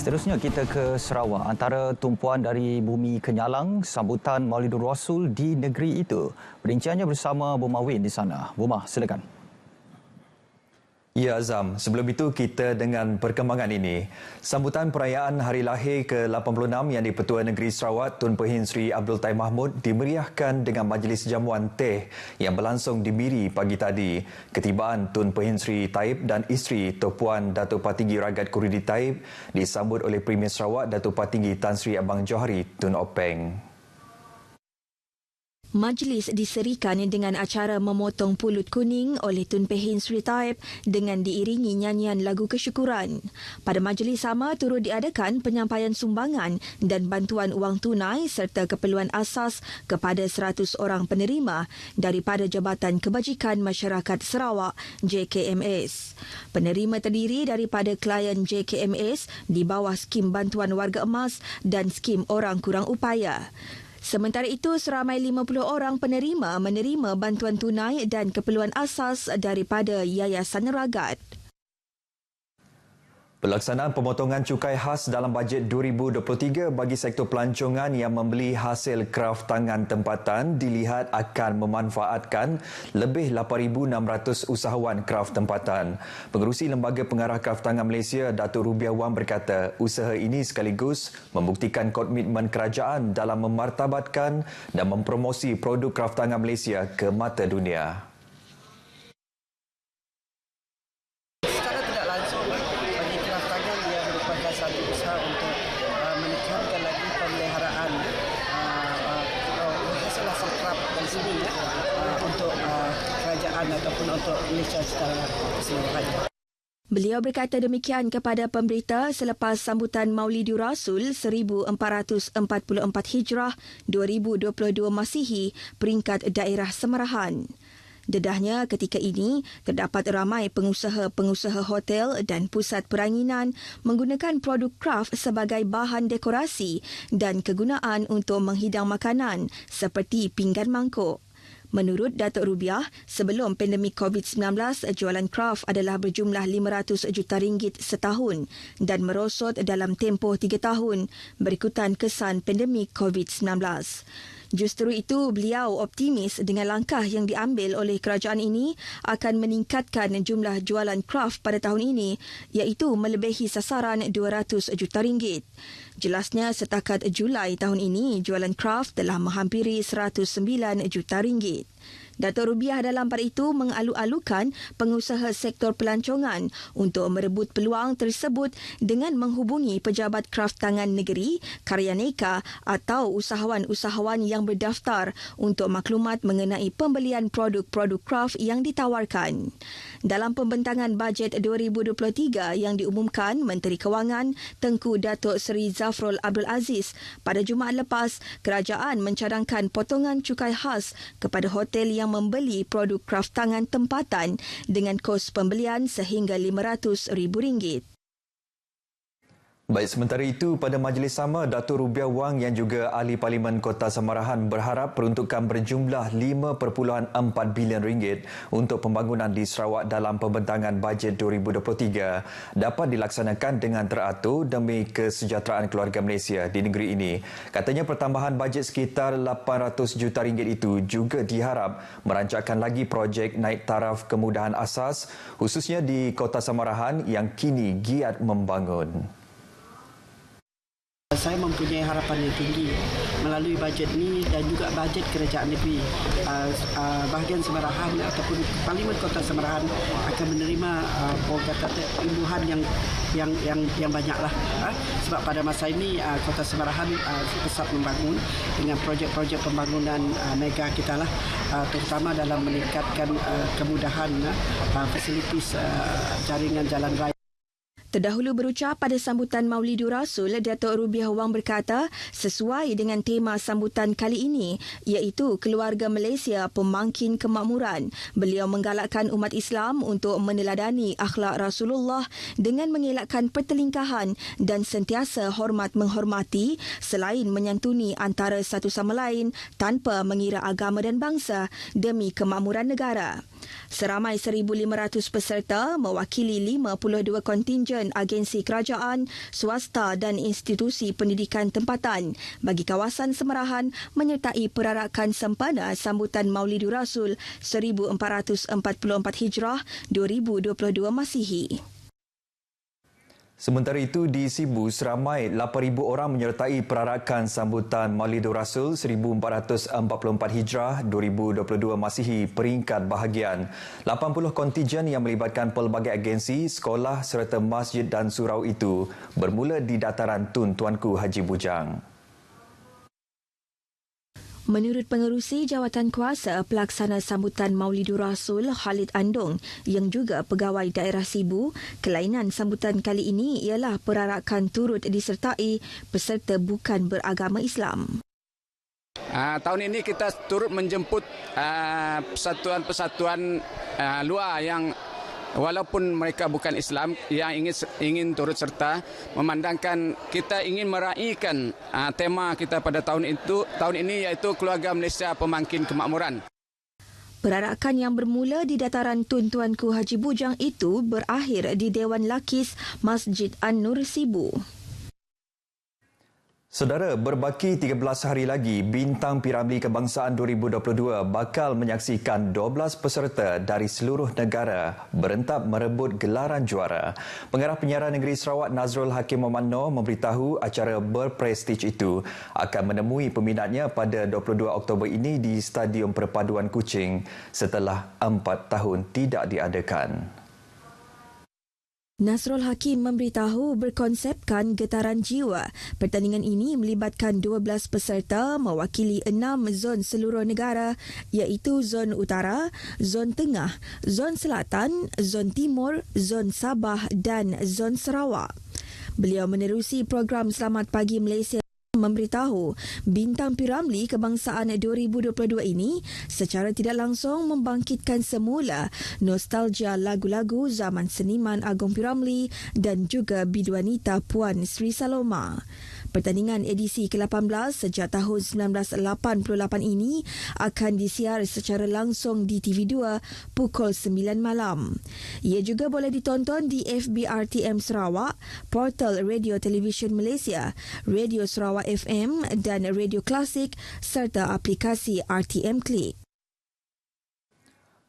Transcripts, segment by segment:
Seterusnya kita ke Sarawak. Antara tumpuan dari bumi kenyalang sambutan Maulidur Rasul di negeri itu. Perinciannya bersama Buma Win di sana. Buma, silakan. Ya Azam, sebelum itu kita dengan perkembangan ini. Sambutan perayaan Hari Lahir ke-86 yang di-Pertua Negeri Sarawak Tun Pehin Sri Abdul Taib Mahmud dimeriahkan dengan majlis jamuan teh yang berlangsung di Miri pagi tadi. Ketibaan Tun Pehin Sri Taib dan isteri Tok Puan Datuk Patinggi Ragat Kuridi Taib disambut oleh Premier Sarawak Datuk Patinggi Tan Sri Abang Johari Tun Openg. Majlis diserikan dengan acara memotong pulut kuning oleh Tun Pehin Sri Taib dengan diiringi nyanyian lagu kesyukuran. Pada majlis sama turut diadakan penyampaian sumbangan dan bantuan wang tunai serta keperluan asas kepada 100 orang penerima daripada Jabatan Kebajikan Masyarakat Sarawak JKMS. Penerima terdiri daripada klien JKMS di bawah skim bantuan warga emas dan skim orang kurang upaya. Sementara itu, seramai 50 orang penerima menerima bantuan tunai dan keperluan asas daripada Yayasan Ragat. Pelaksanaan pemotongan cukai khas dalam bajet 2023 bagi sektor pelancongan yang membeli hasil kraf tangan tempatan dilihat akan memanfaatkan lebih 8,600 usahawan kraf tempatan. Pengerusi Lembaga Pengarah Kraf Tangan Malaysia, Datuk Rubiah Wang berkata, usaha ini sekaligus membuktikan komitmen kerajaan dalam memartabatkan dan mempromosi produk kraf tangan Malaysia ke mata dunia. Satu usaha untuk menekankan lagi pemeliharaan hasil-hasil kraf dari sini untuk kerajaan ataupun untuk Malaysia secara keseluruhan. Beliau berkata demikian kepada pemberita selepas sambutan Maulidur Rasul 1444 Hijrah 2022 Masihi peringkat daerah Semerahan. Dedahnya ketika ini, terdapat ramai pengusaha-pengusaha hotel dan pusat peranginan menggunakan produk kraf sebagai bahan dekorasi dan kegunaan untuk menghidang makanan seperti pinggan mangkuk. Menurut Datuk Rubiah, sebelum pandemik COVID-19, jualan kraf adalah berjumlah RM500 juta setahun dan merosot dalam tempoh 3 tahun berikutan kesan pandemik COVID-19. Justru itu, beliau optimis dengan langkah yang diambil oleh kerajaan ini akan meningkatkan jumlah jualan kraf pada tahun ini iaitu melebihi sasaran RM200 juta. Jelasnya setakat Julai tahun ini, jualan kraf telah menghampiri RM109 juta. Datuk Rubiah dalam pada itu mengalu-alukan pengusaha sektor pelancongan untuk merebut peluang tersebut dengan menghubungi pejabat kraf tangan negeri, karyaneka atau usahawan-usahawan yang berdaftar untuk maklumat mengenai pembelian produk-produk kraf yang ditawarkan. Dalam pembentangan bajet 2023 yang diumumkan Menteri Kewangan Tengku Datuk Seri Zafrul Abdul Aziz pada Jumaat lepas, kerajaan mencadangkan potongan cukai khas kepada hotel yang membeli produk kraf tangan tempatan dengan kos pembelian sehingga RM500,000. Baik, sementara itu pada majlis sama, Datuk Rubiah Wang yang juga Ahli Parlimen Kota Semerahan berharap peruntukan berjumlah RM5.4 bilion untuk pembangunan di Sarawak dalam pembentangan bajet 2023 dapat dilaksanakan dengan teratur demi kesejahteraan keluarga Malaysia di negeri ini. Katanya pertambahan bajet sekitar RM800 juta itu juga diharap merancangkan lagi projek naik taraf kemudahan asas khususnya di Kota Semerahan yang kini giat membangun. Saya mempunyai harapan yang tinggi melalui bajet ini dan juga bajet kerajaan negeri. Bahagian Semerahan ataupun Parlimen Kota Semerahan akan menerima imbuhan yang banyaklah. Sebab pada masa ini Kota Semerahan pesat membangun dengan projek-projek pembangunan mega kita lah, terutama dalam meningkatkan kemudahan fasilitis jaringan jalan raya. Terdahulu berucap pada sambutan Maulidur Rasul, Datuk Rubiah Wang berkata sesuai dengan tema sambutan kali ini iaitu Keluarga Malaysia Pemangkin Kemakmuran. Beliau menggalakkan umat Islam untuk meneladani akhlak Rasulullah dengan mengelakkan pertelingkahan dan sentiasa hormat menghormati selain menyantuni antara satu sama lain tanpa mengira agama dan bangsa demi kemakmuran negara. Seramai 1,500 peserta mewakili 52 kontingen agensi kerajaan, swasta dan institusi pendidikan tempatan bagi kawasan Semerahan menyertai perarakan sempena sambutan Maulidur Rasul 1444 Hijrah 2022 Masihi. Sementara itu, di Sibu, seramai 8,000 orang menyertai perarakan sambutan Maulidur Rasul 1444 Hijrah 2022 Masihi peringkat bahagian. 80 kontingen yang melibatkan pelbagai agensi, sekolah serta masjid dan surau itu bermula di dataran Tun Tuanku Haji Bujang. Menurut pengerusi Jawatan Kuasa Pelaksana Sambutan Maulidur Rasul Khalid Andong yang juga pegawai daerah Sibu, kelainan sambutan kali ini ialah perarakan turut disertai peserta bukan beragama Islam. Tahun ini kita turut menjemput persatuan-persatuan luar yang walaupun mereka bukan Islam yang ingin turut serta memandangkan kita ingin meraihkan tema kita pada tahun ini iaitu Keluarga Malaysia Pemangkin Kemakmuran. Perarakan yang bermula di dataran Tun Tuanku Haji Bujang itu berakhir di Dewan Lakis Masjid An-Nur Sibu. Saudara, berbaki 13 hari lagi, Bintang Piramli Kebangsaan 2022 bakal menyaksikan 12 peserta dari seluruh negara berentap merebut gelaran juara. Pengarah Penyiaran Negeri Sarawak Nazrul Hakim Mohd Noor memberitahu acara berprestij itu akan menemui peminatnya pada 22 Oktober ini di Stadium Perpaduan Kuching setelah 4 tahun tidak diadakan. Nazrul Hakim memberitahu berkonsepkan getaran jiwa. Pertandingan ini melibatkan 12 peserta mewakili 6 zon seluruh negara iaitu Zon Utara, Zon Tengah, Zon Selatan, Zon Timur, Zon Sabah dan Zon Sarawak. Beliau menerusi program Selamat Pagi Malaysia memberitahu Bintang Piramli Kebangsaan 2022 ini secara tidak langsung membangkitkan semula nostalgia lagu-lagu zaman seniman Agong Piramli dan juga biduanita Puan Sri Saloma. Pertandingan edisi ke-18 sejak tahun 1988 ini akan disiar secara langsung di TV2 pukul 9 malam. Ia juga boleh ditonton di FB RTM Sarawak, portal Radio Television Malaysia, Radio Sarawak FM dan Radio Klasik serta aplikasi RTM Klik.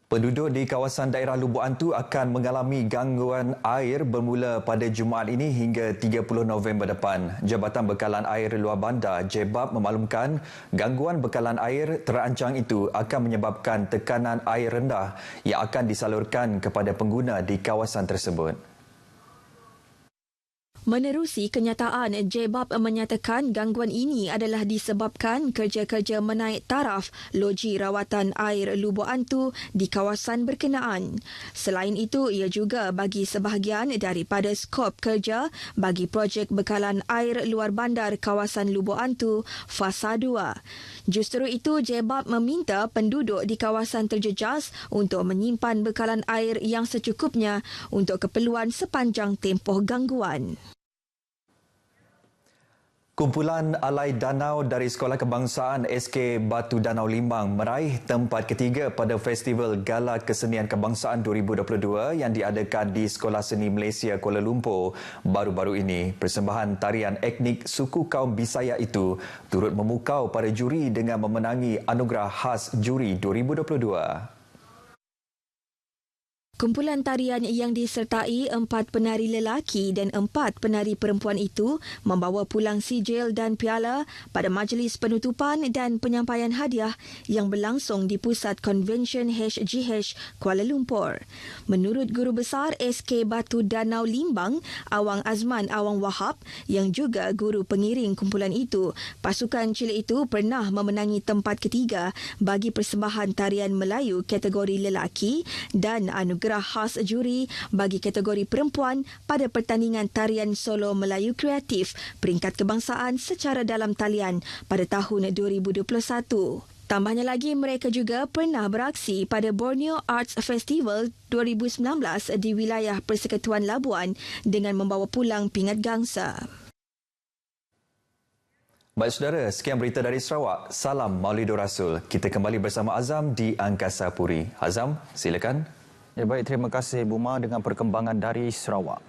Penduduk di kawasan daerah Lubuk Antu akan mengalami gangguan air bermula pada Jumaat ini hingga 30 November depan. Jabatan Bekalan Air Luar Bandar JBAB memaklumkan gangguan bekalan air terancang itu akan menyebabkan tekanan air rendah yang akan disalurkan kepada pengguna di kawasan tersebut. Menerusi kenyataan, JBAB menyatakan gangguan ini adalah disebabkan kerja-kerja menaik taraf loji rawatan air Lubuk Antu di kawasan berkenaan. Selain itu, ia juga bagi sebahagian daripada skop kerja bagi projek bekalan air luar bandar kawasan Lubuk Antu Fasa 2. Justru itu, JBAB meminta penduduk di kawasan terjejas untuk menyimpan bekalan air yang secukupnya untuk keperluan sepanjang tempoh gangguan. Kumpulan alai danau dari Sekolah Kebangsaan SK Batu Danau Limbang meraih tempat ketiga pada Festival Gala Kesenian Kebangsaan 2022 yang diadakan di Sekolah Seni Malaysia Kuala Lumpur baru-baru ini. Persembahan tarian etnik suku kaum Bisaya itu turut memukau para juri dengan memenangi anugerah khas juri 2022. Kumpulan tarian yang disertai 4 penari lelaki dan 4 penari perempuan itu membawa pulang sijil dan piala pada majlis penutupan dan penyampaian hadiah yang berlangsung di Pusat Convention HGH Kuala Lumpur. Menurut Guru Besar SK Batu Danau Limbang, Awang Azman Awang Wahab yang juga guru pengiring kumpulan itu, pasukan cilik itu pernah memenangi tempat ketiga bagi persembahan tarian Melayu kategori lelaki dan anugerah khas juri bagi kategori perempuan pada pertandingan tarian solo Melayu kreatif peringkat kebangsaan secara dalam talian pada tahun 2021. Tambahnya lagi, mereka juga pernah beraksi pada Borneo Arts Festival 2019 di wilayah Persekutuan Labuan dengan membawa pulang pingat gangsa. Baik saudara, sekian berita dari Sarawak. Salam Maulidur Rasul. Kita kembali bersama Azam di Angkasa Puri. Azam, silakan. Ya baik, terima kasih Buma dengan perkembangan dari Sarawak.